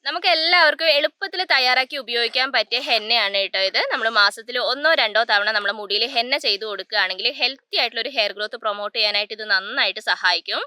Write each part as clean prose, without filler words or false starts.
നമുക്ക് എല്ലാവർക്കും എളുപ്പത്തിൽ തയ്യാറാക്കി ഉപയോഗിക്കാൻ പറ്റിയ ഹെന്നയാണ് കേട്ടോ ഇത്. നമ്മൾ മാസത്തിൽ 1-2 തവണ നമ്മുടെ മുടിയിൽ ഹെന്ന ചെയ്തു കൊടുക്കുകയാണെങ്കിൽ ഹെൽത്തി ആയിട്ടുള്ള ഒരു ഹെയർ ഗ്രോത്ത് പ്രൊമോട്ട് ചെയ്യാനായിട്ട് ഇത് നന്നായിട്ട് സഹായിക്കും.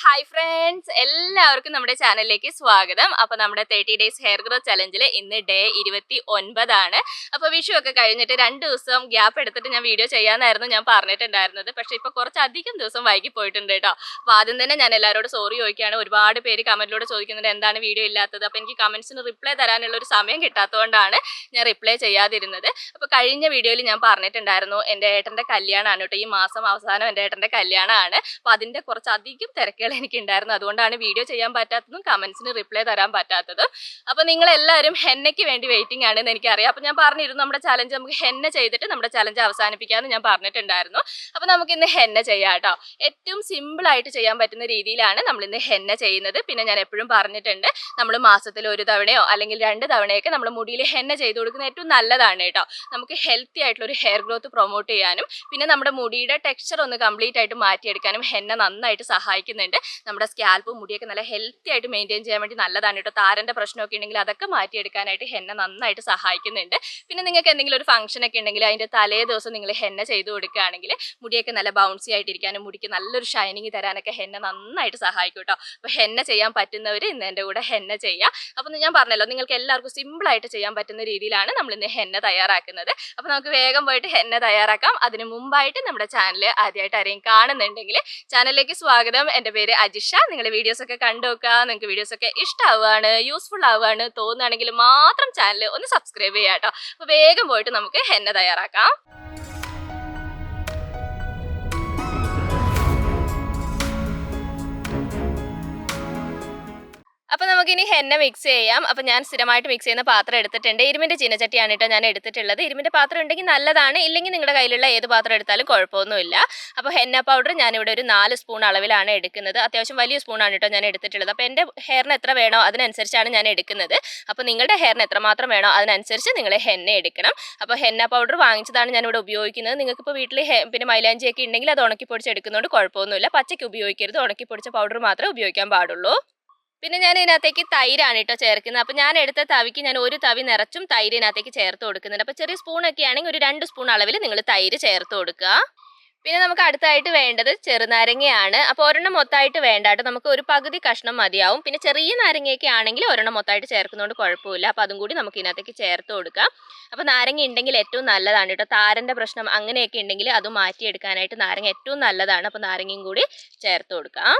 ഹായ് ഫ്രണ്ട്സ്, എല്ലാവർക്കും നമ്മുടെ ചാനലിലേക്ക് സ്വാഗതം. അപ്പോൾ നമ്മുടെ 30 ഡേയ്സ് ഹെയർ ഗ്രോത്ത് ചലഞ്ചിൽ ഇന്ന് ഡേ 29 ആണ്. അപ്പോൾ വിഷു ഒക്കെ കഴിഞ്ഞിട്ട് 2 ദിവസം ഗ്യാപ്പ് എടുത്തിട്ട് ഞാൻ വീഡിയോ ചെയ്യാമെന്നായിരുന്നു ഞാൻ പറഞ്ഞിട്ടുണ്ടായിരുന്നത്. പക്ഷേ ഇപ്പോൾ കുറച്ചധികം ദിവസം വൈകി പോയിട്ടുണ്ട് കേട്ടോ. അപ്പോൾ ആദ്യം തന്നെ ഞാൻ എല്ലാവരോടും സോറി ചോദിക്കുകയാണ്. ഒരുപാട് പേര് കമൻറ്റിലൂടെ ചോദിക്കുന്നുണ്ട് എന്താണ് വീഡിയോ ഇല്ലാത്തത്. അപ്പോൾ എനിക്ക് കമൻസിന് റിപ്ലൈ തരാനുള്ള ഒരു സമയം കിട്ടാത്തതുകൊണ്ടാണ് ഞാൻ റിപ്ലൈ ചെയ്യാതിരുന്നത്. അപ്പോൾ കഴിഞ്ഞ വീഡിയോയിൽ ഞാൻ പറഞ്ഞിട്ടുണ്ടായിരുന്നു എൻ്റെ ഏട്ടൻ്റെ കല്യാണമാണ് കേട്ടോ. ഈ മാസം അവസാനം എൻ്റെ ഏട്ടൻ്റെ കല്യാണമാണ്. അപ്പോൾ അതിൻ്റെ കുറച്ചധികം തിരക്കുകൾ എനിക്കുണ്ടായിരുന്നു. അതുകൊണ്ടാണ് വീഡിയോ ചെയ്യാൻ പറ്റാത്തതും കമൻസിന് റിപ്ലൈ തരാൻ പറ്റാത്തതും. അപ്പോൾ നിങ്ങളെല്ലാവരും ഹെന്നയ്ക്ക് വേണ്ടി വെയിറ്റിംഗ് ആണെന്ന് എനിക്കറിയാം. അപ്പോൾ ഞാൻ പറഞ്ഞിരുന്നു നമ്മുടെ ചലഞ്ച് നമുക്ക് ഹെന്ന ചെയ്തിട്ട് നമ്മുടെ ചലഞ്ച് അവസാനിപ്പിക്കാമെന്ന് ഞാൻ പറഞ്ഞിട്ടുണ്ടായിരുന്നു. അപ്പോൾ നമുക്ക് ഇന്ന് ഹെന്ന ചെയ്യാം കേട്ടോ. ഏറ്റവും സിമ്പിളായിട്ട് ചെയ്യാൻ പറ്റുന്ന രീതിയിലാണ് നമ്മൾ ഇന്ന് ഹെന്ന ചെയ്യുന്നത്. പിന്നെ ഞാൻ എപ്പോഴും പറഞ്ഞിട്ടുണ്ട്, നമ്മൾ മാസത്തിൽ 1 തവണയോ അല്ലെങ്കിൽ 2 തവണയൊക്കെ നമ്മൾ മുടിയിൽ ഹെന്ന ചെയ്ത് കൊടുക്കുന്നത് ഏറ്റവും നല്ലതാണ് കേട്ടോ. നമുക്ക് ഹെൽത്തി ആയിട്ടുള്ള ഒരു ഹെയർ ഗ്രോത്ത് പ്രൊമോട്ട് ചെയ്യാനും പിന്നെ നമ്മുടെ മുടിയുടെ ടെക്സ്ചർ ഒന്ന് കംപ്ലീറ്റ് ആയിട്ട് മാറ്റിയെടുക്കാനും ഹെന്ന നന്നായിട്ട് സഹായിക്കുന്നുണ്ട്. നമ്മുടെ സ്കാൽപ്പും മുടിയൊക്കെ നല്ല ഹെൽത്തി ആയിട്ട് മെയിൻറ്റെയിൻ ചെയ്യാൻ വേണ്ടി നല്ലതാണ് കേട്ടോ. താരൻ്റെ പ്രശ്നമൊക്കെ ഉണ്ടെങ്കിൽ അതൊക്കെ മാറ്റിയെടുക്കാനായിട്ട് ഹെന്ന നന്നായിട്ട് സഹായിക്കുന്നുണ്ട്. പിന്നെ നിങ്ങൾക്ക് എന്തെങ്കിലും ഒരു ഫംഗ്ഷൻ ഒക്കെ ഉണ്ടെങ്കിൽ അതിൻ്റെ തലേ ദിവസം നിങ്ങൾ ഹെന്ന ചെയ്ത് കൊടുക്കുകയാണെങ്കിൽ മുടിയൊക്കെ നല്ല ബൗൺസി ആയിട്ടിരിക്കാനും മുടിക്ക് നല്ലൊരു ഷൈനിങ് തരാനൊക്കെ ഹെന്ന നന്നായിട്ട് സഹായിക്കും കേട്ടോ. അപ്പോൾ ഹെന്ന ചെയ്യാൻ പറ്റുന്നവർ ഇന്ന് എൻ്റെ കൂടെ ഹെന്ന ചെയ്യുക. അപ്പോൾ ഞാൻ പറഞ്ഞല്ലോ, നിങ്ങൾക്ക് എല്ലാവർക്കും സിമ്പിളായിട്ട് ചെയ്യാൻ പറ്റുന്ന രീതിയിലാണ് നമ്മൾ ഇന്ന് ഹെന്ന തയ്യാറാക്കുന്നത്. അപ്പോൾ നമുക്ക് വേഗം പോയിട്ട് ഹെന്ന തയ്യാറാക്കാം. അതിന് മുമ്പായിട്ട് നമ്മുടെ ചാനൽ ആദ്യമായിട്ട് ആരെയും കാണുന്നുണ്ടെങ്കിൽ ചാനലിലേക്ക് സ്വാഗതം. എൻ്റെ പേര് അജിഷ. നിങ്ങൾ വീഡിയോസ് ഒക്കെ കണ്ടു നോക്കുക. നിങ്ങൾക്ക് വീഡിയോസ് ഒക്കെ ഇഷ്ടമാവുകയാണ്, യൂസ്ഫുൾ ആവുകയാണ് തോന്നുകയാണെങ്കിൽ മാത്രം ചാനൽ ഒന്ന് സബ്സ്ക്രൈബ് ചെയ്യാം കേട്ടോ. അപ്പോൾ വേഗം പോയിട്ട് നമുക്ക് ഹെന്ന തയ്യാറാക്കാം. അപ്പോൾ നമുക്കിനി ഹെന്ന മിക്സ് ചെയ്യാം. അപ്പോൾ ഞാൻ സ്ഥിരമായിട്ട് മിക്സ് ചെയ്യുന്ന പാത്രം എടുത്തിട്ടുണ്ട്. ഇരുമ്പിൻ്റെ ചീനച്ചട്ടിയാണ് കേട്ടോ ഞാൻ എടുത്തിട്ടുള്ളത്. ഇരുമ്പിൻ്റെ പാത്രം ഉണ്ടെങ്കിൽ നല്ലതാണ്, ഇല്ലെങ്കിൽ നിങ്ങളുടെ കയ്യിലുള്ള ഏത് പാത്രം എടുത്താലും കുഴപ്പമൊന്നുമില്ല. അപ്പോൾ ഹെന്ന പൗഡർ ഞാനിവിടെ ഒരു 4 സ്പൂൺ അളവിലാണ് എടുക്കുന്നത്. അത്യാവശ്യം വലിയ സ്പൂണാണ് കേട്ടോ ഞാൻ എടുത്തിട്ടുള്ളത്. അപ്പോൾ എൻ്റെ ഹെയറിന് എത്ര വേണോ അതിനനുസരിച്ചാണ് ഞാൻ എടുക്കുന്നത്. അപ്പോൾ നിങ്ങളുടെ ഹെയറിന് എത്രമാത്രം വേണോ അതിനനുസരിച്ച് നിങ്ങൾ ഹെന്ന എടുക്കണം. അപ്പോൾ ഹെന്ന പൗഡർ വാങ്ങിച്ചതാണ് ഞാനിവിടെ ഉപയോഗിക്കുന്നത്. നിങ്ങൾക്കിപ്പോൾ വീട്ടിൽ പിന്നെ മൈലാഞ്ചിയൊക്കെ ഉണ്ടെങ്കിൽ അത് ഉണക്കി പൊടിച്ചെടുക്കുന്നതുകൊണ്ട് കുഴപ്പമൊന്നുമില്ല. പച്ചയ്ക്ക് ഉപയോഗിക്കരുത്, ഉണക്കി പൊടിച്ച പൗഡർ മാത്രമേ ഉപയോഗിക്കാൻ പാടുള്ളൂ. പിന്നെ ഞാൻ ഇതിനകത്തേക്ക് തൈരാണ് കേട്ടോ ചേർക്കുന്നത്. അപ്പോൾ ഞാൻ എടുത്ത തവിക്ക് ഞാൻ 1 തവി നിറച്ചും തൈര് ഇതിനകത്തേക്ക് ചേർത്ത് കൊടുക്കുന്നുണ്ട്. അപ്പോൾ ചെറിയ സ്പൂണൊക്കെ ആണെങ്കിൽ ഒരു 2 സ്പൂൺ അളവിൽ നിങ്ങൾ തൈര് ചേർത്ത് കൊടുക്കുക. പിന്നെ നമുക്ക് അടുത്തായിട്ട് വേണ്ടത് ചെറുനാരങ്ങയാണ്. അപ്പോൾ ഒരെണ്ണം മൊത്തമായിട്ട് വേണ്ട കേട്ടോ, നമുക്ക് ഒരു പകുതി കഷ്ണം മതിയാവും. പിന്നെ ചെറിയ നാരങ്ങയൊക്കെ ആണെങ്കിൽ ഒരെണ്ണം മൊത്തമായിട്ട് ചേർക്കുന്നതുകൊണ്ട് കുഴപ്പമില്ല. അപ്പോൾ അതും കൂടി നമുക്ക് ഇതിനകത്തേക്ക് ചേർത്ത് കൊടുക്കാം. അപ്പോൾ നാരങ്ങ ഉണ്ടെങ്കിൽ ഏറ്റവും നല്ലതാണ് കേട്ടോ. താരൻ്റെ പ്രശ്നം അങ്ങനെയൊക്കെ ഉണ്ടെങ്കിൽ അത് മാറ്റിയെടുക്കാനായിട്ട് നാരങ്ങ ഏറ്റവും നല്ലതാണ്. അപ്പോൾ നാരങ്ങയും കൂടി ചേർത്ത് കൊടുക്കാം.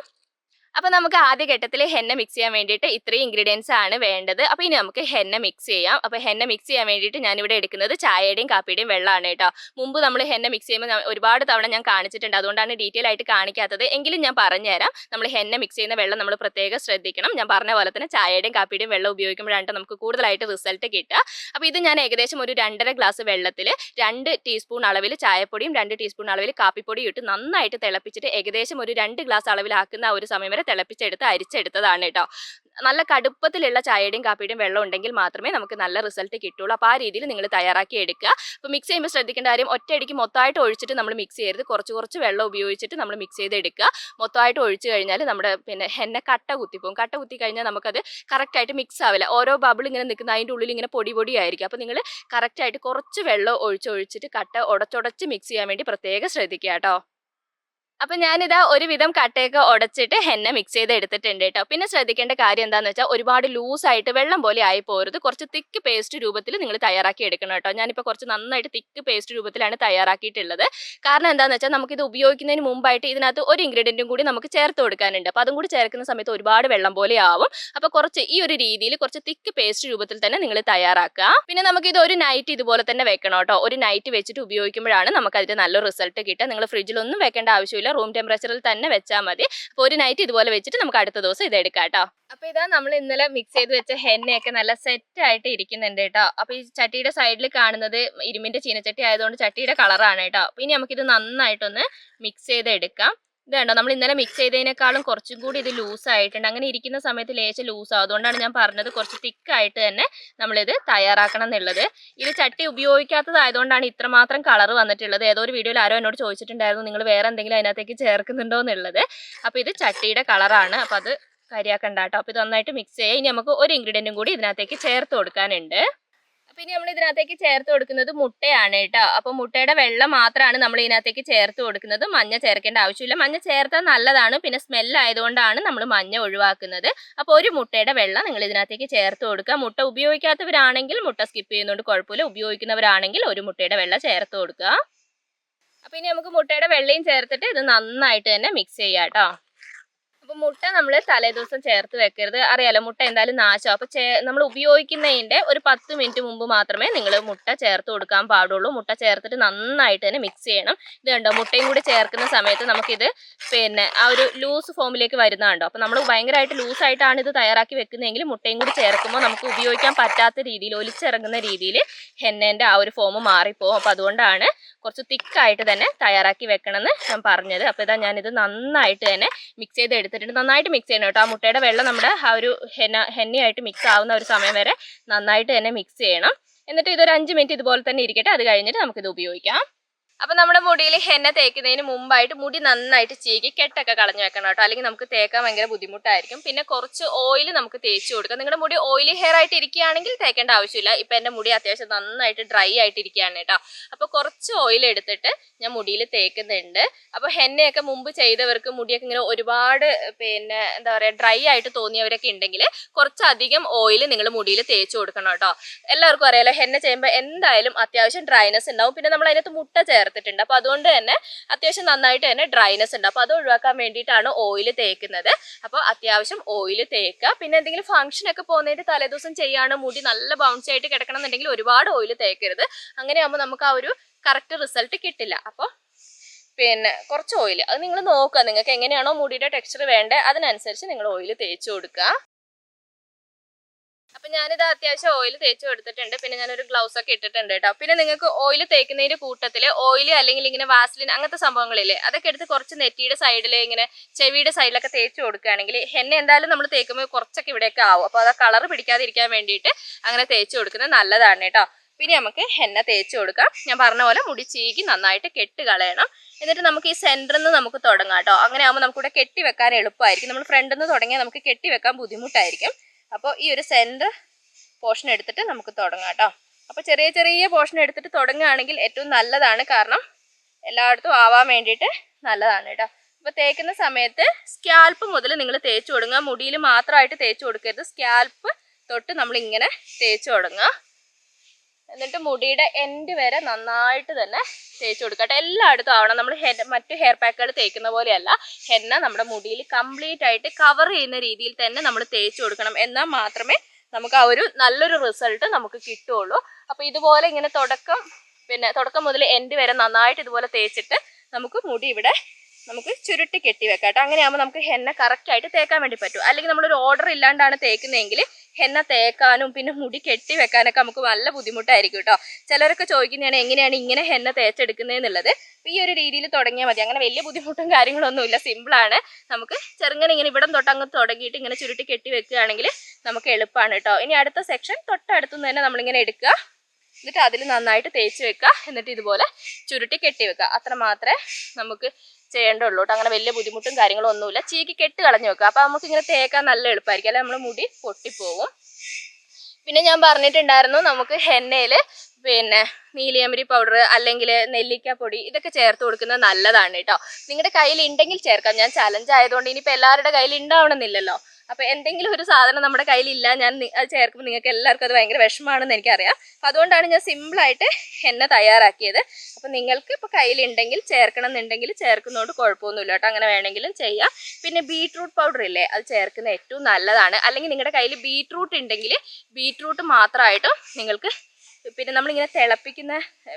അപ്പോൾ നമുക്ക് ആദ്യ ഘട്ടത്തിൽ ഹെന്ന മിക്സ് ചെയ്യാൻ വേണ്ടിയിട്ട് ഇത്രയും ഇൻഗ്രീഡിയൻസ് ആണ് വേണ്ടത്. അപ്പോൾ ഇനി നമുക്ക് ഹെന്ന മിക്സ് ചെയ്യാം. അപ്പോൾ ഹെന്ന മിക്സ് ചെയ്യാൻ വേണ്ടിയിട്ട് ഞാനിവിടെ എടുക്കുന്നത് ചായയുടെയും കാപ്പിയുടെയും വെള്ളമാണ് കേട്ടോ. മുമ്പ് നമ്മൾ ഹെന്ന മിക്സ് ചെയ്യുമ്പോൾ ഒരുപാട് തവണ ഞാൻ കാണിച്ചിട്ടുണ്ട്, അതുകൊണ്ടാണ് ഡീറ്റെയിൽ ആയിട്ട് കാണിക്കാത്തത്. എങ്കിലും ഞാൻ പറഞ്ഞുതരാം. നമ്മൾ ഹെന്ന മിക്സ് ചെയ്യുന്ന വെള്ളം നമ്മൾ പ്രത്യേകം ശ്രദ്ധിക്കണം. ഞാൻ പറഞ്ഞ പോലെ തന്നെ ചായയുടെയും കാപ്പിയുടെയും വെള്ളം ഉപയോഗിക്കുമ്പോഴാണ് നമുക്ക് കൂടുതലായിട്ട് റിസൾട്ട് കിട്ടുക. അപ്പോൾ ഇത് ഞാൻ ഏകദേശം ഒരു 2.5 ഗ്ലാസ് വെള്ളത്തിൽ 2 ടീസ്പൂൺ അളവിൽ ചായപ്പൊടിയും 2 ടീസ്പൂൺ അളവിൽ കാപ്പിപ്പൊടിയും ഇട്ട് നന്നായിട്ട് തിളപ്പിച്ചിട്ട് ഏകദേശം ഒരു 2 ഗ്ലാസ് അളവിലാക്കുന്ന ആ ഒരു സമയം വരെ തിളപ്പിച്ചെടുത്ത് അരിച്ചെടുത്തതാണ് കേട്ടോ. നല്ല കടുപ്പത്തിലുള്ള ചായയുടെയും കാപ്പിയുടെയും വെള്ളം ഉണ്ടെങ്കിൽ മാത്രമേ നമുക്ക് നല്ല റിസൾട്ട് കിട്ടുള്ളൂ. അപ്പോൾ ആ രീതിയിൽ നിങ്ങൾ തയ്യാറാക്കി എടുക്കുക. അപ്പോൾ മിക്സ് ചെയ്യുമ്പോൾ ശ്രദ്ധിക്കേണ്ട കാര്യം, ഒറ്റയടിക്ക് മൊത്തമായിട്ട് ഒഴിച്ചിട്ട് നമ്മൾ മിക്സ് ചെയ്യരുത്. കുറച്ച് വെള്ളം ഉപയോഗിച്ചിട്ട് നമ്മൾ മിക്സ് ചെയ്ത് എടുക്കുക. മൊത്തമായിട്ട് ഒഴിച്ച് കഴിഞ്ഞാൽ നമ്മുടെ പിന്നെ ഹെന്ന കട്ട കുത്തിപ്പോകും. കട്ട കുത്തി കഴിഞ്ഞാൽ നമുക്കത് കറക്റ്റായിട്ട് മിക്സ് ആവില്ല. ഓരോ ബബിൾ ഇങ്ങനെ നിൽക്കുന്ന അതിൻ്റെ ഉള്ളിൽ ഇങ്ങനെ പൊടി ആയിരിക്കും. അപ്പോൾ നിങ്ങൾ കറക്റ്റായിട്ട് കുറച്ച് വെള്ളം ഒഴിച്ചിട്ട് കട്ട ഉടച്ചുടച്ച് മിക്സ് ചെയ്യാൻ വേണ്ടി പ്രത്യേകം ശ്രദ്ധിക്കുക കേട്ടോ. അപ്പോൾ ഞാനിതാ ഒരുവിധം കട്ടയൊക്കെ ഉടച്ചിട്ട് ഹെന്ന മിക്സ് ചെയ്ത് എടുത്തിട്ടുണ്ട് കേട്ടോ. പിന്നെ ശ്രദ്ധിക്കേണ്ട കാര്യം എന്താണെന്ന് വെച്ചാൽ ഒരുപാട് ലൂസായിട്ട് വെള്ളം പോലെ ആയി പോരുത്. കുറച്ച് തിക്ക് പേസ്റ്റ് രൂപത്തിൽ നിങ്ങൾ തയ്യാറാക്കി എടുക്കണം കേട്ടോ. ഞാനിപ്പോൾ കുറച്ച് നന്നായിട്ട് തിക്ക് പേസ്റ്റ് രൂപത്തിലാണ് തയ്യാറാക്കിയിട്ടുള്ളത്. കാരണം എന്താണെന്ന് വെച്ചാൽ നമുക്കിത് ഉപയോഗിക്കുന്നതിന് മുമ്പായിട്ട് ഇതിനകത്ത് ഒരു ഇൻഗ്രീഡിയൻറ്റും കൂടി നമുക്ക് ചേർത്ത് കൊടുക്കാനുണ്ട്. അപ്പോൾ അതും കൂടി ചേർക്കുന്ന സമയത്ത് ഒരുപാട് വെള്ളം പോലെ ആവും. അപ്പോൾ കുറച്ച് ഈ ഒരു രീതിയിൽ കുറച്ച് തിക്ക് പേസ്റ്റ് രൂപത്തിൽ തന്നെ നിങ്ങൾ തയ്യാറാക്കുക. പിന്നെ നമുക്കിത് ഒരു നൈറ്റ് ഇതുപോലെ തന്നെ വെക്കണം കേട്ടോ. ഒരു നൈറ്റ് വെച്ചിട്ട് ഉപയോഗിക്കുമ്പോഴാണ് നമുക്കതിൻ്റെ നല്ല റിസൾട്ട് കിട്ടുക. നിങ്ങൾ ഫ്രിഡ്ജിലൊന്നും വെക്കേണ്ട ആവശ്യമില്ല, റൂം ടെമ്പറേച്ചറിൽ തന്നെ വെച്ചാൽ മതി. അപ്പോൾ ഒരു നൈറ്റ് ഇതുപോലെ വെച്ചിട്ട് നമുക്ക് അടുത്ത ദിവസം ഇത് എടുക്കാം കേട്ടോ. അപ്പോൾ ഇതാ നമ്മൾ ഇന്നലെ മിക്സ് ചെയ്ത് വെച്ച ഹെന്നയൊക്കെ നല്ല സെറ്റ് ആയിട്ട് ഇരിക്കുന്നുണ്ട് കേട്ടോ. അപ്പോൾ ഈ ചട്ടിയുടെ സൈഡിൽ കാണുന്നത് ഇരുമ്പിൻ്റെ ചീനച്ചട്ടി ആയതുകൊണ്ട് ചട്ടിയുടെ കളറാണ് കേട്ടോ. അപ്പോൾ ഇനി നമുക്കിത് നന്നായിട്ടൊന്ന് മിക്സ് ചെയ്ത് എടുക്കാം. ഇത് കണ്ടോ, നമ്മൾ ഇന്നലെ മിക്സ് ചെയ്തതിനേക്കാളും കുറച്ചും കൂടി ഇത് ലൂസായിട്ടുണ്ട്. അങ്ങനെ ഇരിക്കുന്ന സമയത്ത് ലേശം ലൂസാവും. അതുകൊണ്ടാണ് ഞാൻ പറഞ്ഞത് കുറച്ച് തിക്കായിട്ട് തന്നെ നമ്മളിത് തയ്യാറാക്കണം എന്നുള്ളത്. ഇത് ചട്ടി ഉപയോഗിക്കാത്തതായതുകൊണ്ടാണ് ഇത്രമാത്രം കളർ വന്നിട്ടുള്ളത്. ഏതോ ഒരു വീഡിയോയിൽ ആരോ എന്നോട് ചോദിച്ചിട്ടുണ്ടായിരുന്നു നിങ്ങൾ വേറെ എന്തെങ്കിലും അതിനകത്തേക്ക് ചേർക്കുന്നുണ്ടോ എന്നുള്ളത്. അപ്പോൾ ഇത് ചട്ടിയുടെ കളറാണ്. അപ്പോൾ അത് കരിയാക്കണ്ട കേട്ടോ. അപ്പോൾ ഇത് നന്നായിട്ട് മിക്സ് ചെയ്യുക. ഇനി നമുക്ക് ഒരു ഇൻഗ്രീഡിയൻറ്റും കൂടി ഇതിനകത്തേക്ക് ചേർത്ത് കൊടുക്കാനുണ്ട്. അപ്പോൾ ഇനി നമ്മൾ ഇതിനകത്തേക്ക് ചേർത്ത് കൊടുക്കുന്നത് മുട്ടയാണ് കേട്ടോ. അപ്പോൾ മുട്ടയുടെ വെള്ളം മാത്രമാണ് നമ്മൾ ഇതിനകത്തേക്ക് ചേർത്ത് കൊടുക്കുന്നത്. മഞ്ഞ ചേർക്കേണ്ട ആവശ്യമില്ല. മഞ്ഞ ചേർത്താൽ നല്ലതാണ്, പിന്നെ സ്മെല്ലായതുകൊണ്ടാണ് നമ്മൾ മഞ്ഞ ഒഴിവാക്കുന്നത്. അപ്പോൾ ഒരു മുട്ടയുടെ വെള്ളം നിങ്ങൾ ഇതിനകത്തേക്ക് ചേർത്ത് കൊടുക്കുക. മുട്ട ഉപയോഗിക്കാത്തവരാണെങ്കിൽ മുട്ട സ്കിപ്പ് ചെയ്യുന്നതുകൊണ്ട് കുഴപ്പമില്ല. ഉപയോഗിക്കുന്നവരാണെങ്കിൽ ഒരു മുട്ടയുടെ വെള്ളം ചേർത്ത് കൊടുക്കുക. അപ്പോൾ ഇനി നമുക്ക് മുട്ടയുടെ വെള്ളയും ചേർത്തിട്ട് ഇത് നന്നായിട്ട് തന്നെ മിക്സ് ചെയ്യാം കേട്ടോ. അപ്പോൾ മുട്ട നമ്മൾ തലേദിവസം ചേർത്ത് വെക്കരുത്. അറിയാലോ, മുട്ട എന്തായാലും നാശം. അപ്പോൾ നമ്മൾ ഉപയോഗിക്കുന്നതിൻ്റെ ഒരു 10 മിനിറ്റ് മുമ്പ് മാത്രമേ നിങ്ങൾ മുട്ട ചേർത്ത് കൊടുക്കാൻ പാടുള്ളൂ. മുട്ട ചേർത്തിട്ട് നന്നായിട്ട് തന്നെ മിക്സ് ചെയ്യണം. ഇത് കണ്ടോ, മുട്ടയും കൂടി ചേർക്കുന്ന സമയത്ത് നമുക്കിത് പിന്നെ ആ ഒരു ലൂസ് ഫോമിലേക്ക് വരുന്നതുണ്ടോ. അപ്പോൾ നമ്മൾ ഭയങ്കരമായിട്ട് ലൂസായിട്ടാണ് ഇത് തയ്യാറാക്കി വെക്കുന്നതെങ്കിൽ മുട്ടയും കൂടി ചേർക്കുമ്പോൾ നമുക്ക് ഉപയോഗിക്കാൻ പറ്റാത്ത രീതിയിൽ, ഒലിച്ചിറങ്ങുന്ന രീതിയിൽ ഹെന്നേൻ്റെ ആ ഒരു ഫോം മാറിപ്പോകും. അപ്പോൾ അതുകൊണ്ടാണ് കുറച്ച് തിക്കായിട്ട് തന്നെ തയ്യാറാക്കി വെക്കണമെന്ന് ഞാൻ പറഞ്ഞത്. അപ്പോൾ ഇതാ ഞാനിത് നന്നായിട്ട് തന്നെ മിക്സ് ചെയ്ത് എടുത്തിട്ടുണ്ട്. നന്നായിട്ട് മിക്സ് ചെയ്യണം കേട്ടോ. ആ മുട്ടയുടെ വെള്ളം നമ്മുടെ ആ ഒരു ഹെന്നയായിട്ട് മിക്സ് ആവുന്ന ഒരു സമയം വരെ നന്നായിട്ട് തന്നെ മിക്സ് ചെയ്യണം. എന്നിട്ട് ഇതൊരു 5 മിനിറ്റ് ഇതുപോലെ തന്നെ ഇരിക്കട്ടെ. അത് കഴിഞ്ഞിട്ട് നമുക്കിത് ഉപയോഗിക്കാം. അപ്പോൾ നമ്മുടെ മുടിയിൽ ഹെന്ന തേക്കുന്നതിന് മുമ്പായിട്ട് മുടി നന്നായിട്ട് ചീകി കെട്ടൊക്കെ കളഞ്ഞു വെക്കണം കേട്ടോ. അല്ലെങ്കിൽ നമുക്ക് തേക്കാൻ ഭയങ്കര ബുദ്ധിമുട്ടായിരിക്കും. പിന്നെ കുറച്ച് ഓയിൽ നമുക്ക് തേച്ച് കൊടുക്കാം. നിങ്ങളുടെ മുടി ഓയിലി ഹെയർ ആയിട്ട് ഇരിക്കുകയാണെങ്കിൽ തേക്കേണ്ട ആവശ്യമില്ല. ഇപ്പം എൻ്റെ മുടി അത്യാവശ്യം നന്നായിട്ട് ഡ്രൈ ആയിട്ട് ഇരിക്കുകയാണ് കേട്ടോ. അപ്പോൾ കുറച്ച് ഓയിൽ എടുത്തിട്ട് ഞാൻ മുടിയിൽ തേക്കുന്നുണ്ട്. അപ്പോൾ ഹെന്നയൊക്കെ മുമ്പ് ചെയ്തവർക്ക് മുടിയൊക്കെ ഇങ്ങനെ ഒരുപാട് പിന്നെ എന്താ പറയുക ഡ്രൈ ആയിട്ട് തോന്നിയവരൊക്കെ ഉണ്ടെങ്കിൽ കുറച്ചധികം ഓയിൽ നിങ്ങൾ മുടിയിൽ തേച്ച് കൊടുക്കണം കേട്ടോ. എല്ലാവർക്കും അറിയാലോ, ഹെന്ന ചെയ്യുമ്പോൾ എന്തായാലും അത്യാവശ്യം ഡ്രൈനെസ് ഉണ്ടാവും. പിന്നെ നമ്മൾ അതിനകത്ത് മുട്ട ചേർത്തിട്ടുണ്ട്. അപ്പോൾ അതുകൊണ്ട് തന്നെ അത്യാവശ്യം നന്നായിട്ട് തന്നെ ഡ്രൈനെസ് ഉണ്ട്. അപ്പോൾ അത് ഒഴിവാക്കാൻ വേണ്ടിയിട്ടാണ് ഓയിൽ തേക്കുന്നത്. അപ്പോൾ അത്യാവശ്യം ഓയിൽ തേക്കുക. പിന്നെ എന്തെങ്കിലും ഫംഗ്ഷനൊക്കെ പോകുന്നതിൻ്റെ തലേദിവസം ചെയ്യാണ് മുടി നല്ല ബൗൺസി ആയിട്ട് കിടക്കണം എന്നുണ്ടെങ്കിൽ ഒരുപാട് ഓയിൽ തേക്കരുത്. അങ്ങനെയാകുമ്പോൾ നമുക്ക് ആ ഒരു കറക്റ്റ് റിസൾട്ട് കിട്ടില്ല. അപ്പോൾ പിന്നെ കുറച്ച് ഓയിൽ അത് നിങ്ങൾ നോക്കുക. നിങ്ങൾക്ക് എങ്ങനെയാണോ മുടിയുടെ ടെക്സ്ചർ വേണ്ടത് അതിനനുസരിച്ച് നിങ്ങൾ ഓയിൽ തേച്ച് കൊടുക്കുക. അപ്പം ഞാനിത് അത്യാവശ്യം ഓയിൽ തേച്ച് കൊടുത്തിട്ടുണ്ട്. പിന്നെ ഞാനൊരു ഗ്ലൗസ് ഒക്കെ ഇട്ടിട്ടുണ്ട് കേട്ടോ. പിന്നെ നിങ്ങൾക്ക് ഓയിൽ തേക്കുന്നതിൻ്റെ കൂട്ടത്തിൽ ഓയിൽ അല്ലെങ്കിൽ ഇങ്ങനെ വാസ്ലിൻ അങ്ങനത്തെ സംഭവങ്ങളില്ലേ, അതൊക്കെ എടുത്ത് കുറച്ച് നെറ്റിയുടെ സൈഡിൽ ഇങ്ങനെ ചെവിയുടെ സൈഡിലൊക്കെ തേച്ച് കൊടുക്കുകയാണെങ്കിൽ ഹെന്ന എന്തായാലും നമ്മൾ തേക്കുമ്പോൾ കുറച്ചൊക്കെ ഇവിടെയൊക്കെ ആവും. അപ്പോൾ അത് കളർ പിടിക്കാതിരിക്കാൻ വേണ്ടിയിട്ട് അങ്ങനെ തേച്ച് കൊടുക്കുന്നത് നല്ലതാണ് കേട്ടോ. പിന്നെ നമുക്ക് ഹെന്ന തേച്ച് കൊടുക്കാം. ഞാൻ പറഞ്ഞ പോലെ മുടി ചീകി നന്നായിട്ട് കെട്ട് കളയണം. എന്നിട്ട് നമുക്ക് ഈ സെൻറ്ററിൽ നിന്ന് നമുക്ക് തുടങ്ങാം കേട്ടോ. അങ്ങനെ ആകുമ്പോൾ നമുക്കിവിടെ കെട്ടി വെക്കാൻ എളുപ്പമായിരിക്കും. നമ്മൾ ഫ്രണ്ടിൽ നിന്ന് തുടങ്ങിയാൽ നമുക്ക് കെട്ടി വെക്കാൻ ബുദ്ധിമുട്ടായിരിക്കും. അപ്പോൾ ഈ ഒരു സെൻറ്റർ പോർഷൻ എടുത്തിട്ട് നമുക്ക് തുടങ്ങാം കേട്ടോ. അപ്പോൾ ചെറിയ ചെറിയ പോർഷൻ എടുത്തിട്ട് തുടങ്ങുകയാണെങ്കിൽ ഏറ്റവും നല്ലതാണ്. കാരണം എല്ലായിടത്തും ആവാൻ വേണ്ടിയിട്ട് നല്ലതാണ് കേട്ടോ. അപ്പോൾ തേക്കുന്ന സമയത്ത് സ്കാൽപ്പ് മുതൽ നിങ്ങൾ തേച്ച് കൊടുക്കുക. മുടിയിൽ മാത്രമായിട്ട് തേച്ച് കൊടുക്കരുത്. സ്കാൽപ്പ് തൊട്ട് നമ്മളിങ്ങനെ തേച്ച് തുടങ്ങുക. എന്നിട്ട് മുടിയുടെ എൻഡ് വരെ നന്നായിട്ട് തന്നെ തേച്ച് കൊടുക്കട്ടെ. എല്ലായിടത്തും ആവണം. നമ്മൾ മറ്റു ഹെയർ പാക്കുകൾ തേക്കുന്ന പോലെയല്ല, ഹെന്ന നമ്മുടെ മുടിയിൽ കംപ്ലീറ്റ് ആയിട്ട് കവർ ചെയ്യുന്ന രീതിയിൽ തന്നെ നമ്മൾ തേച്ച് കൊടുക്കണം. എന്നാൽ മാത്രമേ നമുക്ക് ആ ഒരു നല്ലൊരു റിസൾട്ട് നമുക്ക് കിട്ടുള്ളൂ. അപ്പോൾ ഇതുപോലെ ഇങ്ങനെ തുടക്കം മുതൽ എൻഡ് വരെ നന്നായിട്ട് ഇതുപോലെ തേച്ചിട്ട് നമുക്ക് മുടി ഇവിടെ നമുക്ക് ചുരുട്ടി കെട്ടി വെക്കാം. അങ്ങനെയാകുമ്പോൾ നമുക്ക് ഹെന്ന കറക്റ്റായിട്ട് തേക്കാൻ വേണ്ടി പറ്റും. അല്ലെങ്കിൽ നമ്മളൊരു ഓർഡർ ഇല്ലാണ്ടാണ് തേക്കുന്നതെങ്കിൽ ഹെന്ന തേക്കാനും പിന്നെ മുടി കെട്ടി വെക്കാനൊക്കെ നമുക്ക് നല്ല ബുദ്ധിമുട്ടായിരിക്കും കേട്ടോ. ചിലരൊക്കെ ചോദിക്കുന്നതാണ് എങ്ങനെയാണ് ഇങ്ങനെ ഹെന്ന തേച്ചെടുക്കുന്നതെന്നുള്ളത്. ഈ ഒരു രീതിയിൽ തുടങ്ങിയാൽ മതി. അങ്ങനെ വലിയ ബുദ്ധിമുട്ടും കാര്യങ്ങളൊന്നുമില്ല, സിമ്പിളാണ്. നമുക്ക് ചെറുങ്ങനെ ഇങ്ങനെ ഇവിടം തൊട്ടങ്ങ് തുടങ്ങിയിട്ട് ഇങ്ങനെ ചുരുട്ടി കെട്ടി വെക്കുകയാണെങ്കിൽ നമുക്ക് എളുപ്പമാണ് കേട്ടോ. ഇനി അടുത്ത സെക്ഷൻ തൊട്ടടുത്തുനിന്ന് തന്നെ നമ്മളിങ്ങനെ എടുക്കുക. എന്നിട്ട് അതിൽ നന്നായിട്ട് തേച്ച് വെക്കുക. എന്നിട്ട് ഇതുപോലെ ചുരുട്ടി കെട്ടി വെക്കുക. അത്ര മാത്രമേ നമുക്ക് ചെയ്യേണ്ടുള്ളൂ കേട്ടോ. അങ്ങനെ വലിയ ബുദ്ധിമുട്ടും കാര്യങ്ങളും ഒന്നുമില്ല. ചീക്കി കെട്ട് കളഞ്ഞു വെക്കുക. അപ്പോൾ നമുക്കിങ്ങനെ തേക്കാൻ നല്ല എളുപ്പമായിരിക്കും. അല്ലെങ്കിൽ നമ്മുടെ മുടി പൊട്ടിപ്പോവും. പിന്നെ ഞാൻ പറഞ്ഞിട്ടുണ്ടായിരുന്നു നമുക്ക് ഹെന്നയിൽ പിന്നെ നീലിയമരി പൗഡർ അല്ലെങ്കിൽ നെല്ലിക്കാപ്പൊടി ഇതൊക്കെ ചേർത്ത് കൊടുക്കുന്നത് നല്ലതാണ് കേട്ടോ. നിങ്ങളുടെ കയ്യിൽ ഉണ്ടെങ്കിൽ ചേർക്കാം. ഞാൻ ചലഞ്ച് ആയതുകൊണ്ട് ഇനിയിപ്പോൾ എല്ലാവരുടെ കയ്യിൽ ഉണ്ടാവണമെന്നില്ലല്ലോ. അപ്പോൾ എന്തെങ്കിലും ഒരു സാധനം നമ്മുടെ കയ്യിലില്ല, ഞാൻ അത് ചേർക്കുമ്പോൾ നിങ്ങൾക്ക് എല്ലാവർക്കും അത് ഭയങ്കര വിഷമമാണെന്ന് എനിക്കറിയാം. അപ്പോൾ അതുകൊണ്ടാണ് ഞാൻ സിമ്പിളായിട്ട് ഹെന്ന തയ്യാറാക്കിയത്. അപ്പോൾ നിങ്ങൾക്ക് ഇപ്പോൾ കയ്യിലുണ്ടെങ്കിൽ ചേർക്കണം എന്നുണ്ടെങ്കിൽ ചേർക്കുന്നതുകൊണ്ട് കുഴപ്പമൊന്നുമില്ല കേട്ടോ. അങ്ങനെ വേണമെങ്കിലും ചെയ്യാം. പിന്നെ ബീട്രൂട്ട് പൗഡർ ഇല്ലേ, അത് ചേർക്കുന്നത് ഏറ്റവും നല്ലതാണ്. അല്ലെങ്കിൽ നിങ്ങളുടെ കയ്യിൽ ബീട്രൂട്ട് ഉണ്ടെങ്കിൽ ബീട്രൂട്ട് മാത്രമായിട്ടും നിങ്ങൾക്ക് പിന്നെ നമ്മളിങ്ങനെ തിളപ്പിക്കുന്ന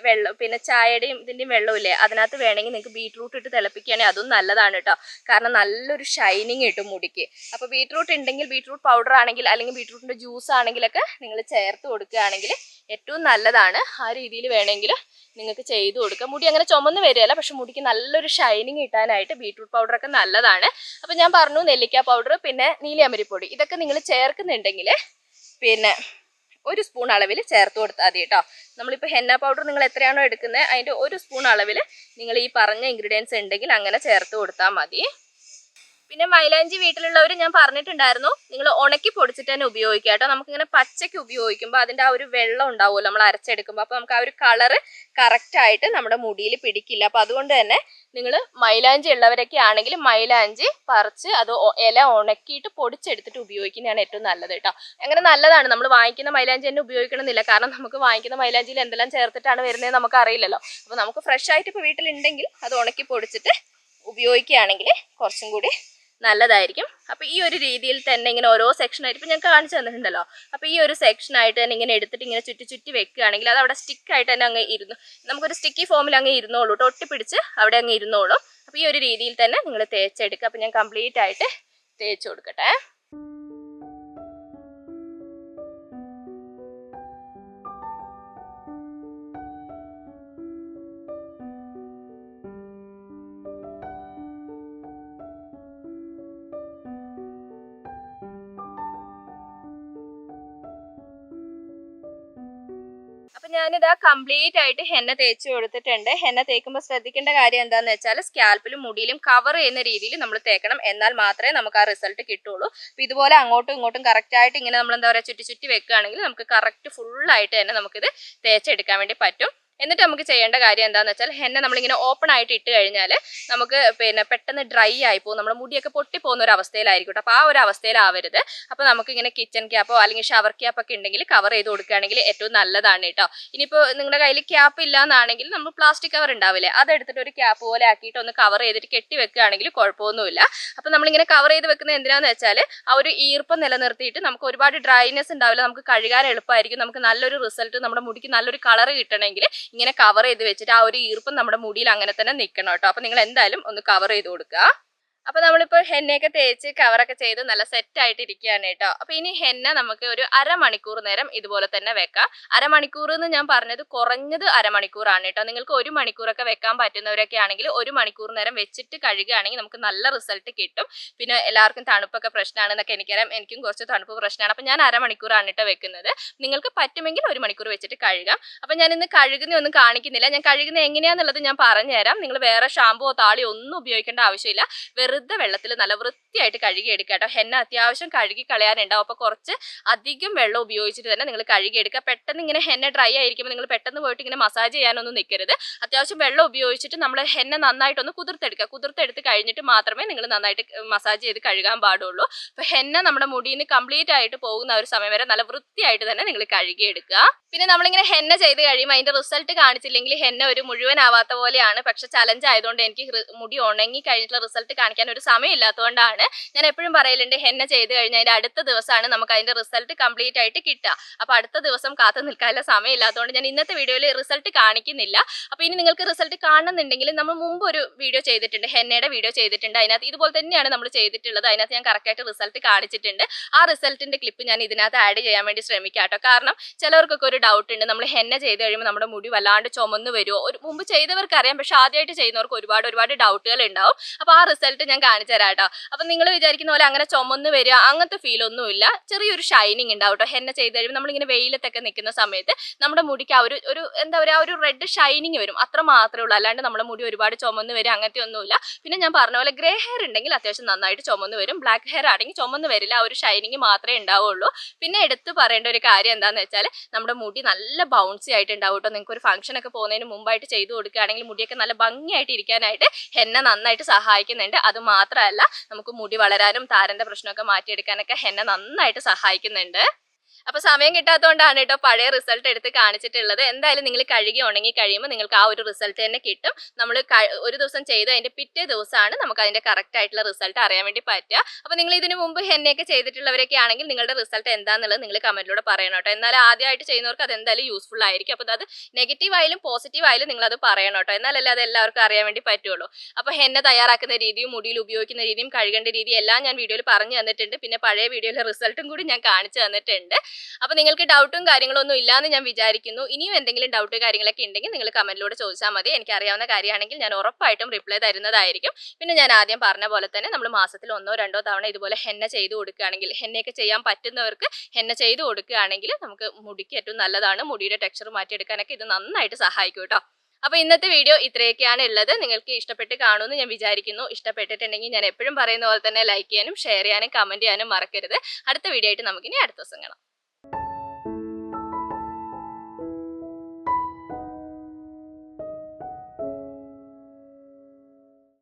വെള്ളം പിന്നെ ചായയുടെയും ഇതിൻ്റെയും വെള്ളമില്ലേ അതിനകത്ത് വേണമെങ്കിൽ നിങ്ങൾക്ക് ബീട്രൂട്ട് ഇട്ട് തിളപ്പിക്കുകയാണെങ്കിൽ അതും നല്ലതാണ് കേട്ടോ. കാരണം നല്ലൊരു ഷൈനിങ് കിട്ടും മുടിക്ക്. അപ്പോൾ ബീട്രൂട്ട് ഉണ്ടെങ്കിൽ ബീട്രൂട്ട് പൗഡർ ആണെങ്കിൽ അല്ലെങ്കിൽ ബീട്രൂട്ടിൻ്റെ ജ്യൂസ് ആണെങ്കിലൊക്കെ നിങ്ങൾ ചേർത്ത് കൊടുക്കുകയാണെങ്കിൽ ഏറ്റവും നല്ലതാണ്. ആ രീതിയിൽ വേണമെങ്കിൽ നിങ്ങൾക്ക് ചെയ്ത് കൊടുക്കാം. മുടി അങ്ങനെ ചുമന്ന് വരികയല്ല, പക്ഷെ മുടിക്ക് നല്ലൊരു ഷൈനിങ് കിട്ടാനായിട്ട് ബീട്രൂട്ട് പൗഡറൊക്കെ നല്ലതാണ്. അപ്പോൾ ഞാൻ പറഞ്ഞു നെല്ലിക്ക പൗഡർ പിന്നെ നീലിയമരിപ്പൊടി ഇതൊക്കെ നിങ്ങൾ ചേർക്കുന്നുണ്ടെങ്കിൽ പിന്നെ 1 സ്പൂൺ അളവിൽ ചേർത്ത് കൊടുത്താൽ മതി കേട്ടോ. നമ്മളിപ്പോൾ ഹെന്ന പൗഡർ നിങ്ങൾ എത്രയാണോ എടുക്കുന്നത് അതിൻ്റെ 1 സ്പൂൺ അളവിൽ നിങ്ങൾ ഈ പറഞ്ഞ ഇൻഗ്രീഡിയൻസ് ഉണ്ടെങ്കിൽ അങ്ങനെ ചേർത്ത് കൊടുത്താൽ മതി. പിന്നെ മൈലാഞ്ചി വീട്ടിലുള്ളവർ ഞാൻ പറഞ്ഞിട്ടുണ്ടായിരുന്നു, നിങ്ങൾ ഉണക്കി പൊടിച്ചിട്ട് തന്നെ ഉപയോഗിക്കുക കേട്ടോ. നമുക്കിങ്ങനെ പച്ചയ്ക്ക് ഉപയോഗിക്കുമ്പോൾ അതിൻ്റെ ആ ഒരു വെള്ളം ഉണ്ടാവുമല്ലോ നമ്മൾ അരച്ചെടുക്കുമ്പോൾ, അപ്പോൾ നമുക്ക് ആ ഒരു കളറ് കറക്റ്റായിട്ട് നമ്മുടെ മുടിയിൽ പിടിക്കില്ല. അപ്പോൾ അതുകൊണ്ട് തന്നെ നിങ്ങൾ മൈലാഞ്ചി ഉള്ളവരൊക്കെ ആണെങ്കിൽ മൈലാഞ്ചി പറിച്ച് അത് ഇല ഉണക്കിയിട്ട് പൊടിച്ചെടുത്തിട്ട് ഉപയോഗിക്കുന്നതാണ് ഏറ്റവും നല്ലത് കേട്ടോ. അങ്ങനെ നല്ലതാണ്. നമ്മൾ വാങ്ങിക്കുന്ന മൈലാഞ്ചി തന്നെ ഉപയോഗിക്കണമെന്നില്ല, കാരണം നമുക്ക് വാങ്ങിക്കുന്ന മൈലാഞ്ചിയിൽ എന്തെല്ലാം ചേർത്തിട്ടാണ് വരുന്നത് നമുക്ക് അറിയില്ലല്ലോ. അപ്പോൾ നമുക്ക് ഫ്രഷ് ആയിട്ട് ഇപ്പോൾ വീട്ടിലുണ്ടെങ്കിൽ അത് ഉണക്കി പൊടിച്ചിട്ട് ഉപയോഗിക്കുകയാണെങ്കിൽ കുറച്ചും കൂടി നല്ലതായിരിക്കും. അപ്പോൾ ഈ ഒരു രീതിയിൽ തന്നെ ഇങ്ങനെ ഓരോ സെക്ഷനായിട്ട് ഇപ്പോൾ ഞങ്ങൾക്ക് കാണിച്ചു തന്നിട്ടുണ്ടല്ലോ. അപ്പോൾ ഈ ഒരു സെക്ഷനായിട്ട് തന്നെ ഇങ്ങനെ എടുത്തിട്ട് ഇങ്ങനെ ചുറ്റി വെക്കുകയാണെങ്കിൽ അത് അവിടെ സ്റ്റിക്കായിട്ട് തന്നെ അങ്ങ് ഇരുന്നു, നമുക്കൊരു സ്റ്റിക്കി ഫോമിൽ അങ്ങ് ഇരുന്നോളൂ കേട്ടോ, ഒട്ടിപ്പിടിച്ച് അവിടെ അങ്ങ് ഇരുന്നോളും. അപ്പോൾ ഈ ഒരു രീതിയിൽ തന്നെ നിങ്ങൾ തേച്ചെടുക്കുക. അപ്പോൾ ഞാൻ കംപ്ലീറ്റ് ആയിട്ട് തേച്ച് കൊടുക്കട്ടെ. അപ്പം ഞാനിതാ കംപ്ലീറ്റ് ആയിട്ട് ഹെന്ന തേച്ച് കൊടുത്തിട്ടുണ്ട്. ഹെന്ന തേക്കുമ്പോൾ ശ്രദ്ധിക്കേണ്ട കാര്യം എന്താണെന്ന് വെച്ചാൽ സ്കാൽപ്പിലും മുടിയിലും കവർ ചെയ്യുന്ന രീതിയിൽ നമ്മൾ തേക്കണം, എന്നാൽ മാത്രമേ നമുക്ക് ആ റിസൾട്ട് കിട്ടുള്ളൂ. അപ്പോൾ ഇതുപോലെ അങ്ങോട്ടും ഇങ്ങോട്ടും കറക്റ്റായിട്ട് ഇങ്ങനെ നമ്മൾ എന്താ പറയുക ചുറ്റി വെക്കുകയാണെങ്കിൽ നമുക്ക് കറക്റ്റ് ഫുള്ളായിട്ട് തന്നെ നമുക്കിത് തേച്ചെടുക്കാൻ വേണ്ടി പറ്റും. എന്നിട്ട് നമുക്ക് ചെയ്യേണ്ട കാര്യം എന്താണെന്ന് വെച്ചാൽ ഹെന്ന നമ്മളിങ്ങനെ ഓപ്പൺ ആയിട്ട് ഇട്ട് കഴിഞ്ഞാൽ നമുക്ക് പിന്നെ പെട്ടെന്ന് ഡ്രൈ ആയിപ്പോകും, നമ്മുടെ മുടിയൊക്കെ പൊട്ടിപ്പോകുന്ന ഒരു അവസ്ഥയിലായിരിക്കും. അപ്പോൾ ആ ഒരു അവസ്ഥയിലാവരുത്. അപ്പോൾ നമുക്കിങ്ങനെ കിച്ചൺ ക്യാപ്പോ അല്ലെങ്കിൽ ഷവർ ക്യാപ്പൊക്കെ ഉണ്ടെങ്കിൽ കവർ ചെയ്ത് കൊടുക്കുകയാണെങ്കിൽ ഏറ്റവും നല്ലതാണ് കേട്ടോ. ഇനിയിപ്പോൾ നിങ്ങളുടെ കയ്യിൽ ക്യാപ്പ് ഇല്ല എന്നാണെങ്കിൽ നമ്മൾ പ്ലാസ്റ്റിക് കവർ ഉണ്ടാവില്ലേ, അതെടുത്തിട്ട് ഒരു ക്യാപ്പ് പോലെ ആക്കിയിട്ട് ഒന്ന് കവർ ചെയ്തിട്ട് കെട്ടി വെക്കുകയാണെങ്കിൽ കുഴപ്പമൊന്നുമില്ല. അപ്പോൾ നമ്മളിങ്ങനെ കവർ ചെയ്ത് വെക്കുന്നത് എന്തിനാണെന്ന് വെച്ചാൽ ആ ഒരു ഈർപ്പം നിലനിർത്തിയിട്ട് നമുക്ക് ഒരുപാട് ഡ്രൈനെസ് ഉണ്ടാവില്ല, നമുക്ക് കഴുകാൻ എളുപ്പമായിരിക്കും, നമുക്ക് നല്ലൊരു റിസൾട്ട് നമ്മുടെ മുടിക്ക് നല്ലൊരു കളർ കിട്ടണമെങ്കിൽ ഇങ്ങനെ കവർ ചെയ്ത് വെച്ചിട്ട് ആ ഒരു ഈർപ്പം നമ്മുടെ മുടിയിൽ അങ്ങനെ തന്നെ നിൽക്കണം കേട്ടോ. അപ്പോൾ നിങ്ങൾ എന്തായാലും ഒന്ന് കവർ ചെയ്ത് കൊടുക്കുക. അപ്പോൾ നമ്മളിപ്പോൾ ഹെന്നയൊക്കെ തേച്ച് കവറൊക്കെ ചെയ്ത് നല്ല സെറ്റ് ആയിട്ട് ഇരിക്കുകയാണ് കേട്ടോ. അപ്പോൾ ഇനി ഹെന്ന നമുക്ക് ഒരു അരമണിക്കൂർ നേരം ഇതുപോലെ തന്നെ വെക്കാം. അരമണിക്കൂർ എന്ന് ഞാൻ പറഞ്ഞത് കുറഞ്ഞത് അരമണിക്കൂറാണ് കേട്ടോ. നിങ്ങൾക്ക് 1 മണിക്കൂറൊക്കെ വെക്കാൻ പറ്റുന്നവരൊക്കെ ആണെങ്കിൽ 1 മണിക്കൂർ നേരം വെച്ചിട്ട് കഴുകുകയാണെങ്കിൽ നമുക്ക് നല്ല റിസൾട്ട് കിട്ടും. പിന്നെ എല്ലാവർക്കും തണുപ്പൊക്കെ പ്രശ്നമാണെന്നൊക്കെ എനിക്കറിയാം, എനിക്കും കുറച്ച് തണുപ്പ് പ്രശ്നമാണ്. അപ്പോൾ ഞാൻ അരമണിക്കൂറാണ് കേട്ടോ വെക്കുന്നത്. നിങ്ങൾക്ക് പറ്റുമെങ്കിൽ 1 മണിക്കൂർ വെച്ചിട്ട് കഴുകാം. അപ്പോൾ ഞാൻ ഇന്ന് കഴുകുന്നൊന്നും കാണിക്കുന്നില്ല, ഞാൻ കഴുകുന്നത് എങ്ങനെയാണെന്നുള്ളത് ഞാൻ പറഞ്ഞുതരാം. നിങ്ങൾ വേറെ ഷാമ്പുവോ താളിയോ ഒന്നും ഉപയോഗിക്കേണ്ട ആവശ്യമില്ല, വെറുതെ വെള്ളത്തിൽ നല്ല വൃത്തിയായിട്ട് കഴുകിയെടുക്കുക കേട്ടോ. ഹെന്ന അത്യാവശ്യം കഴുകി കളയാനുണ്ടാവും, അപ്പോൾ കുറച്ച് അധികം വെള്ളം ഉപയോഗിച്ചിട്ട് തന്നെ നിങ്ങൾ കഴുകിയെടുക്കുക. പെട്ടെന്ന് ഇങ്ങനെ ഹെന്ന ഡ്രൈ ആയിരിക്കുമ്പോൾ നിങ്ങൾ പെട്ടെന്ന് പോയിട്ട് ഇങ്ങനെ മസാജ് ചെയ്യാനൊന്നും നിൽക്കരുത്. അത്യാവശ്യം വെള്ളം ഉപയോഗിച്ചിട്ട് നമ്മൾ ഹെന്ന നന്നായിട്ടൊന്ന് കുതിർത്തെടുക്കുക. കുതിർത്തെടുത്ത് കഴിഞ്ഞിട്ട് മാത്രമേ നിങ്ങൾ നന്നായിട്ട് മസാജ് ചെയ്ത് കഴുകാൻ പാടുള്ളൂ. അപ്പോൾ ഹെന്ന നമ്മുടെ മുടിയിൽ നിന്ന് കംപ്ലീറ്റ് ആയിട്ട് പോകുന്ന ഒരു സമയം വരെ നല്ല വൃത്തിയായിട്ട് തന്നെ നിങ്ങൾ കഴുകിയെടുക്കുക. പിന്നെ നമ്മളിങ്ങനെ ഹെന്ന ചെയ്ത് കഴിയുമ്പോൾ അതിൻ്റെ റിസൾട്ട് കാണിച്ചില്ലെങ്കിൽ ഹെന്ന ഒരു മുഴുവനാവാത്ത പോലെയാണ്. പക്ഷെ ചലഞ്ച് ആയതുകൊണ്ട് എനിക്ക് മുടി ഉണങ്ങി കഴിഞ്ഞിട്ടുള്ള റിസൾട്ട് കാണിക്കാൻ ഒരു സമയം ഇല്ലാത്തതുകൊണ്ടാണ് ഞാൻ എപ്പോഴും പറയലുണ്ട്, ഹെന്ന ചെയ്ത് കഴിഞ്ഞാൽ അതിൻ്റെ അടുത്ത ദിവസമാണ് നമുക്ക് അതിൻ്റെ റിസൾട്ട് കംപ്ലീറ്റ് ആയിട്ട് കിട്ടുക. അപ്പോൾ അടുത്ത ദിവസം കാത്തു നിൽക്കാനുള്ള സമയം ഇല്ലാത്തതുകൊണ്ട് ഞാൻ ഇന്നത്തെ വീഡിയോയിൽ റിസൾട്ട് കാണിക്കുന്നില്ല. അപ്പോൾ ഇനി നിങ്ങൾക്ക് റിസൾട്ട് കാണുന്നുണ്ടെങ്കിൽ നമ്മൾ മുമ്പ് ഒരു വീഡിയോ ചെയ്തിട്ടുണ്ട്, ഹെന്നയുടെ വീഡിയോ ചെയ്തിട്ടുണ്ട്. അതിനകത്ത് ഇതുപോലെ തന്നെയാണ് നമ്മൾ ചെയ്തിട്ടുള്ളത്. അതിനകത്ത് ഞാൻ കറക്റ്റായിട്ട് റിസൾട്ട് കാണിച്ചിട്ടുണ്ട്. ആ റിസൾട്ടിൻ്റെ ക്ലിപ്പ് ഞാൻ ഇതിനകത്ത് ആഡ് ചെയ്യാൻ വേണ്ടി ശ്രമിക്കാം കേട്ടോ. കാരണം ചിലവർക്കൊക്കെ ഒരു ഡൗട്ട് ഉണ്ട്, നമ്മൾ ഹെന്ന ചെയ്ത് കഴിയുമ്പോൾ നമ്മുടെ മുടി വല്ലാണ്ട് ചുമന്ന് വരുമോ. മുമ്പ് ചെയ്തവർക്ക് അറിയാം, പക്ഷെ ആദ്യമായിട്ട് ചെയ്യുന്നവർക്ക് ഒരുപാട് ഡൗട്ടുകൾ ഉണ്ടാവും. അപ്പോൾ ആ റിസൾട്ട് ഞാൻ കാണിച്ചു തരാം കേട്ടോ. അപ്പം നിങ്ങൾ വിചാരിക്കുന്ന പോലെ അങ്ങനെ ചുമന്ന് വരിക അങ്ങനത്തെ ഫീൽ ഒന്നുമില്ല, ചെറിയൊരു ഷൈനിങ് ഉണ്ടാവും കേട്ടോ. ഹെന്ന ചെയ്ത് കഴിയുമ്പോൾ നമ്മളിങ്ങനെ വെയിലത്തൊക്കെ നിൽക്കുന്ന സമയത്ത് നമ്മുടെ മുടിക്ക് ആ ഒരു എന്താ പറയുക, ഒരു റെഡ് ഷൈനിങ് വരും, അത്ര മാത്രമേ ഉള്ളൂ. അല്ലാണ്ട് നമ്മുടെ മുടി ഒരുപാട് ചുമന്ന് വരും അങ്ങനത്തെ ഒന്നുമില്ല. പിന്നെ ഞാൻ പറഞ്ഞ പോലെ ഗ്രേ ഹെയർ ഉണ്ടെങ്കിൽ അത്യാവശ്യം നന്നായിട്ട് ചുമന്ന് വരും, ബ്ലാക്ക് ഹെയർ ആണെങ്കിൽ ചുമന്ന് വരില്ല, ആ ഒരു ഷൈനിങ് മാത്രമേ ഉണ്ടാവുള്ളൂ. പിന്നെ എടുത്ത് പറയേണ്ട ഒരു കാര്യം എന്താണെന്ന് വെച്ചാൽ നമ്മുടെ മുടി നല്ല ബൗൺസി ആയിട്ടുണ്ടാവും കേട്ടോ. നിങ്ങൾക്ക് ഒരു ഫംഗ്ഷൻ ഒക്കെ പോകുന്നതിന് മുമ്പായിട്ട് ചെയ്ത് കൊടുക്കുകയാണെങ്കിൽ മുടിയൊക്കെ നല്ല ഭംഗിയായിട്ട് ഇരിക്കാനായിട്ട് ഹെന്ന നന്നായിട്ട് സഹായിക്കുന്നുണ്ട്. അത് മാത്രമല്ല നമുക്ക് മുടി വളരാനും താരന്റെ പ്രശ്നമൊക്കെ മാറ്റിയെടുക്കാനൊക്കെ ഹെന്ന നന്നായിട്ട് സഹായിക്കുന്നുണ്ട്. അപ്പോൾ സമയം കിട്ടാത്തതുകൊണ്ടാണ് കേട്ടോ പഴയ റിസൾട്ട് എടുത്ത് കാണിച്ചിട്ടുള്ളത്. എന്തായാലും നിങ്ങൾ കഴുകി ഉണങ്ങി കഴിയുമ്പോൾ നിങ്ങൾക്ക് ആ ഒരു റിസൾട്ട് തന്നെ കിട്ടും. നമ്മൾ ഒരു ദിവസം ചെയ്ത് അതിൻ്റെ പിറ്റേ ദിവസമാണ് നമുക്ക് അതിൻ്റെ കറക്റ്റ് ആയിട്ടുള്ള റിസൾട്ട് അറിയാൻ വേണ്ടി പറ്റുക. അപ്പോൾ നിങ്ങൾ ഇതിന് മുമ്പ് ഹെന്നയൊക്കെ ചെയ്തിട്ടുള്ളവരൊക്കെ ആണെങ്കിൽ നിങ്ങളുടെ റിസൾട്ട് എന്താണെന്നുള്ളത് നിങ്ങൾ കമൻറ്റിലൂടെ പറയണം കേട്ടോ. എന്നാൽ ആദ്യമായിട്ട് ചെയ്യുന്നവർക്ക് അത് എന്തായാലും യൂസ്ഫുൾ ആയിരിക്കും. അപ്പോൾ അത് നെഗറ്റീവ് ആയാലും പോസിറ്റീവ് ആയാലും നിങ്ങളത് പറയണം കേട്ടോ, എന്നാലല്ലേ അത് എല്ലാവർക്കും അറിയാൻ വേണ്ടി പറ്റുള്ളൂ. അപ്പോൾ ഹെന്ന തയ്യാറാക്കുന്ന രീതിയും മുടിയിൽ ഉപയോഗിക്കുന്ന രീതിയും കഴുകേണ്ട രീതിയും എല്ലാം ഞാൻ വീഡിയോയിൽ പറഞ്ഞു തന്നിട്ടുണ്ട്. പിന്നെ പഴയ വീഡിയോയിലെ റിസൾട്ടും കൂടി ഞാൻ കാണിച്ചു തന്നിട്ടുണ്ട്. അപ്പോൾ നിങ്ങൾക്ക് ഡൗട്ടും കാര്യങ്ങളൊന്നും ഇല്ലാന്ന് ഞാൻ വിചാരിക്കുന്നു. ഇനിയും എന്തെങ്കിലും ഡൗട്ട് കാര്യങ്ങളൊക്കെ ഉണ്ടെങ്കിൽ നിങ്ങൾ കമന്റിലൂടെ ചോദിച്ചാൽ മതി. എനിക്ക് അറിയാവുന്ന കാര്യമാണെങ്കിൽ ഞാൻ ഉറപ്പായിട്ടും റിപ്ലൈ തരുന്നതായിരിക്കും. പിന്നെ ഞാൻ ആദ്യം പറഞ്ഞ പോലെ തന്നെ നമ്മൾ മാസത്തിൽ 1-2 തവണ ഇതുപോലെ ഹെന്ന ചെയ്ത് കൊടുക്കുകയാണെങ്കിൽ, ഹെന്നയൊക്കെ ചെയ്യാൻ പറ്റുന്നവർക്ക് ഹെന്ന ചെയ്ത് കൊടുക്കുകയാണെങ്കിൽ നമുക്ക് മുടിക്ക് ഏറ്റവും നല്ലതാണ്. മുടിയുടെ ടെക്സ്ചർ മാറ്റിയെടുക്കാനൊക്കെ ഇത് നന്നായിട്ട് സഹായിക്കും കേട്ടോ. അപ്പോൾ ഇന്നത്തെ വീഡിയോ ഇത്രയൊക്കെയാണ് ഉള്ളത്. നിങ്ങൾക്ക് ഇഷ്ടപ്പെട്ട് കാണുമെന്ന് ഞാൻ വിചാരിക്കുന്നു. ഇഷ്ടപ്പെട്ടിട്ടുണ്ടെങ്കിൽ ഞാൻ എപ്പോഴും പറയുന്ന പോലെ തന്നെ ലൈക്ക് ചെയ്യാനും ഷെയർ ചെയ്യാനും കമൻറ്റ് ചെയ്യാനും മറക്കരുത്. അടുത്ത വീഡിയോ ആയിട്ട് നമുക്കിനി അടുത്ത ദിവസം കാണാം.